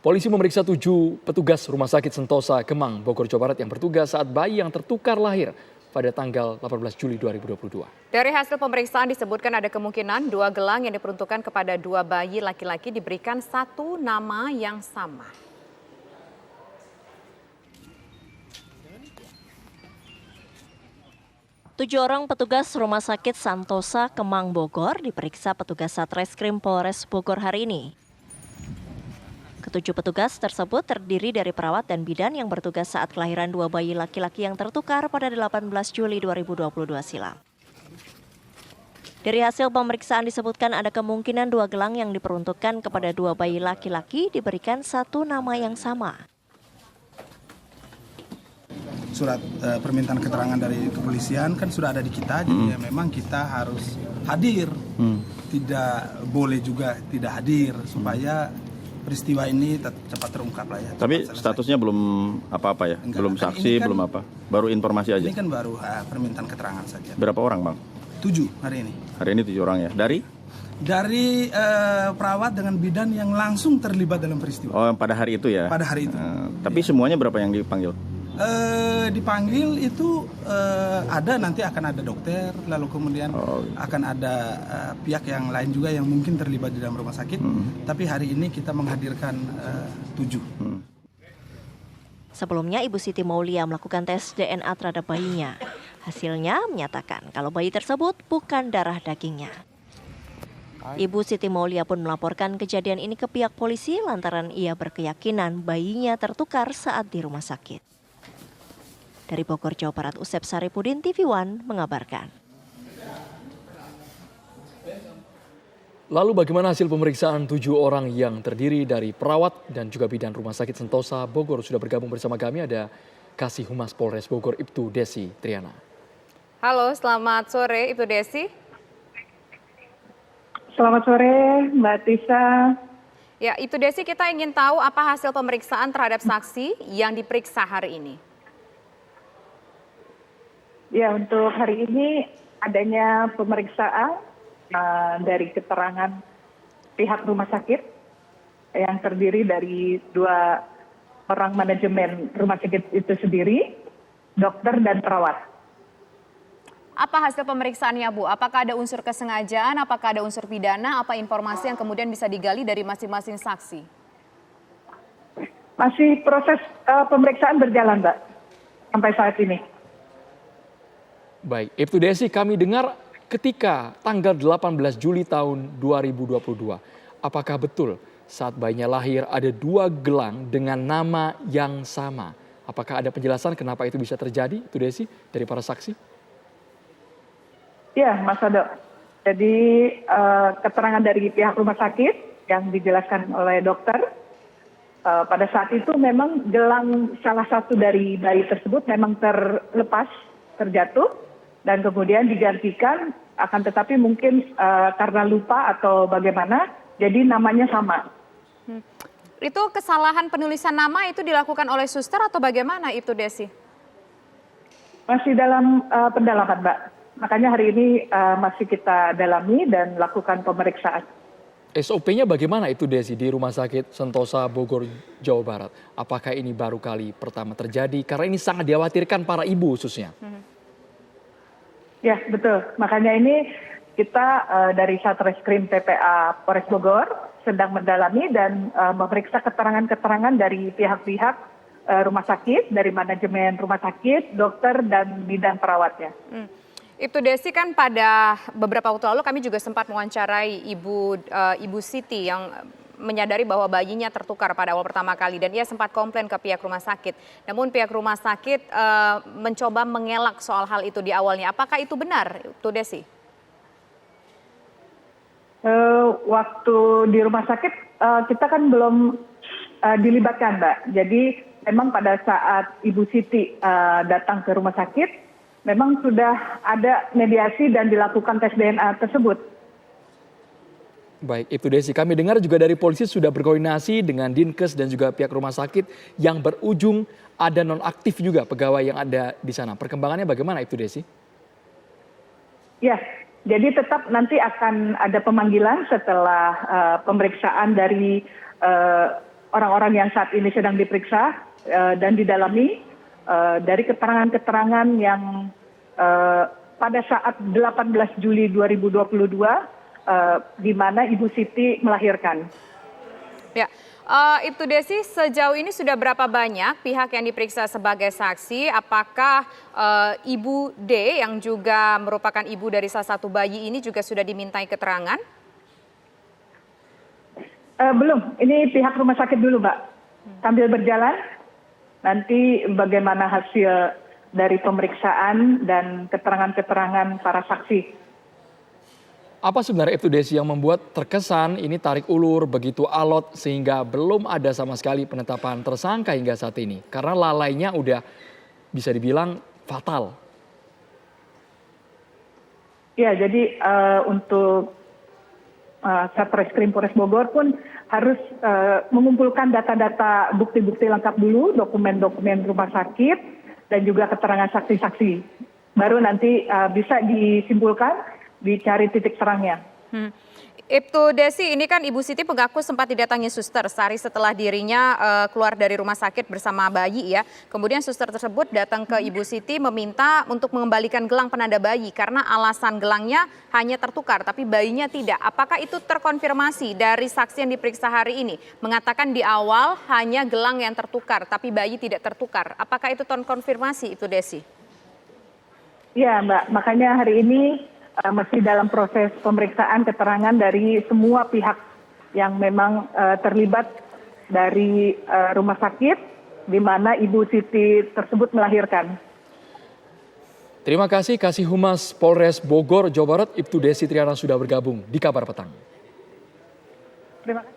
Polisi memeriksa 7 petugas Rumah Sakit Sentosa Kemang, Bogor, Jawa Barat yang bertugas saat bayi yang tertukar lahir pada tanggal 18 Juli 2022. Dari hasil pemeriksaan disebutkan ada kemungkinan 2 gelang yang diperuntukkan kepada 2 bayi laki-laki diberikan satu nama yang sama. Tujuh orang petugas Rumah Sakit Sentosa Kemang, Bogor diperiksa petugas Satreskrim Polres Bogor hari ini. Ketujuh petugas tersebut terdiri dari perawat dan bidan yang bertugas saat kelahiran 2 bayi laki-laki yang tertukar pada 18 Juli 2022 silam. Dari hasil pemeriksaan disebutkan ada kemungkinan 2 gelang yang diperuntukkan kepada 2 bayi laki-laki diberikan satu nama yang sama. Surat permintaan keterangan dari kepolisian kan sudah ada di kita, jadi memang kita harus hadir. Tidak boleh juga tidak hadir supaya peristiwa ini cepat terungkap lah ya. Tapi statusnya belum apa-apa ya? Enggak, belum kan saksi, kan, belum apa? Baru informasi aja? Ini kan baru permintaan keterangan saja. Berapa orang, Bang? 7 hari ini. Hari ini 7 orang ya? Dari perawat dengan bidan yang langsung terlibat dalam peristiwa. Oh, pada hari itu ya? Pada hari itu. Tapi semuanya berapa yang dipanggil? Dipanggil itu nanti akan ada dokter, lalu kemudian akan ada pihak yang lain juga yang mungkin terlibat di dalam rumah sakit. Tapi hari ini kita menghadirkan 7. Sebelumnya Ibu Siti Maulia melakukan tes DNA terhadap bayinya. Hasilnya menyatakan kalau bayi tersebut bukan darah dagingnya. Ibu Siti Maulia pun melaporkan kejadian ini ke pihak polisi lantaran ia berkeyakinan bayinya tertukar saat di rumah sakit. Dari Bogor, Jawa Barat, Usep Saripudin, TV One mengabarkan. Lalu bagaimana hasil pemeriksaan 7 orang yang terdiri dari perawat dan juga bidan Rumah Sakit Sentosa Bogor? Sudah bergabung bersama kami ada Kasih Humas Polres Bogor, Ibtu Desi Triana. Halo, selamat sore Ibtu Desi. Selamat sore Mbak Tisa. Ya, Ibtu Desi, kita ingin tahu apa hasil pemeriksaan terhadap saksi yang diperiksa hari ini. Ya, untuk hari ini adanya pemeriksaan dari keterangan pihak rumah sakit yang terdiri dari 2 orang manajemen rumah sakit itu sendiri, dokter dan perawat. Apa hasil pemeriksaannya, Bu? Apakah ada unsur kesengajaan, apakah ada unsur pidana, apa informasi yang kemudian bisa digali dari masing-masing saksi? Masih proses pemeriksaan berjalan, Mbak, sampai saat ini. Baik, Ibtu Desi, kami dengar ketika tanggal 18 Juli tahun 2022, apakah betul saat bayinya lahir ada 2 gelang dengan nama yang sama? Apakah ada penjelasan kenapa itu bisa terjadi, Ibtu Desi, dari para saksi? Ya, Mas Ado. Jadi keterangan dari pihak rumah sakit yang dijelaskan oleh dokter, pada saat itu memang gelang salah satu dari bayi tersebut memang terlepas, terjatuh, dan kemudian digantikan, akan tetapi mungkin karena lupa atau bagaimana, jadi namanya sama. Itu kesalahan penulisan nama itu dilakukan oleh suster atau bagaimana, Ibtu Desi? Masih dalam pendalaman, Mbak. Makanya hari ini masih kita dalami dan lakukan pemeriksaan. SOP-nya bagaimana itu Desi di Rumah Sakit Sentosa Bogor, Jawa Barat? Apakah ini baru kali pertama terjadi? Karena ini sangat dikhawatirkan para ibu khususnya. Ya, betul. Makanya ini kita dari Satreskrim PPA Polres Bogor sedang mendalami dan memeriksa keterangan-keterangan dari pihak-pihak rumah sakit, dari manajemen rumah sakit, dokter, dan bidan perawatnya. Ibtu Desi, kan pada beberapa waktu lalu kami juga sempat mewawancarai Ibu Siti yang menyadari bahwa bayinya tertukar pada awal pertama kali dan ia sempat komplain ke pihak rumah sakit. Namun pihak rumah sakit mencoba mengelak soal hal itu di awalnya. Apakah itu benar, Ibtu Desi? Waktu di rumah sakit kita kan belum dilibatkan, Mbak. Jadi memang pada saat Ibu Siti datang ke rumah sakit, memang sudah ada mediasi dan dilakukan tes DNA tersebut. Baik, Ibtu Desi, kami dengar juga dari polisi sudah berkoordinasi dengan Dinkes dan juga pihak rumah sakit yang berujung ada nonaktif juga pegawai yang ada di sana. Perkembangannya bagaimana, Ibtu Desi? Ya, jadi tetap nanti akan ada pemanggilan setelah pemeriksaan dari orang-orang yang saat ini sedang diperiksa dan didalami dari keterangan-keterangan yang pada saat 18 Juli 2022 di mana Ibu Siti melahirkan. Ya, Ibtu Desi, sejauh ini sudah berapa banyak pihak yang diperiksa sebagai saksi? Apakah Ibu D yang juga merupakan ibu dari salah satu bayi ini juga sudah dimintai keterangan? Belum, ini pihak rumah sakit dulu, Mbak. Sambil berjalan, nanti bagaimana hasil dari pemeriksaan dan keterangan-keterangan para saksi. Apa sebenarnya Ibtu Desi yang membuat terkesan ini tarik ulur begitu alot sehingga belum ada sama sekali penetapan tersangka hingga saat ini? Karena lalainya udah bisa dibilang fatal. Ya, jadi untuk Satreskrim Polres Bogor pun harus mengumpulkan data-data bukti-bukti lengkap dulu, dokumen-dokumen rumah sakit, dan juga keterangan saksi-saksi. Baru nanti bisa disimpulkan, dicari titik terangnya. Ibtu Desi, ini kan Ibu Siti mengaku sempat didatangi suster sehari setelah dirinya keluar dari rumah sakit bersama bayi ya. Kemudian suster tersebut datang ke Ibu Siti meminta untuk mengembalikan gelang penanda bayi karena alasan gelangnya hanya tertukar tapi bayinya tidak. Apakah itu terkonfirmasi dari saksi yang diperiksa hari ini? Mengatakan di awal hanya gelang yang tertukar tapi bayi tidak tertukar. Apakah itu terkonfirmasi Ibtu Desi? Ya Mbak, makanya hari ini masih dalam proses pemeriksaan keterangan dari semua pihak yang memang terlibat dari rumah sakit di mana Ibu Siti tersebut melahirkan. Terima kasih Kasih Humas Polres Bogor, Jawa Barat, Ibtu Desi Triana sudah bergabung di Kabar Petang. Terima kasih.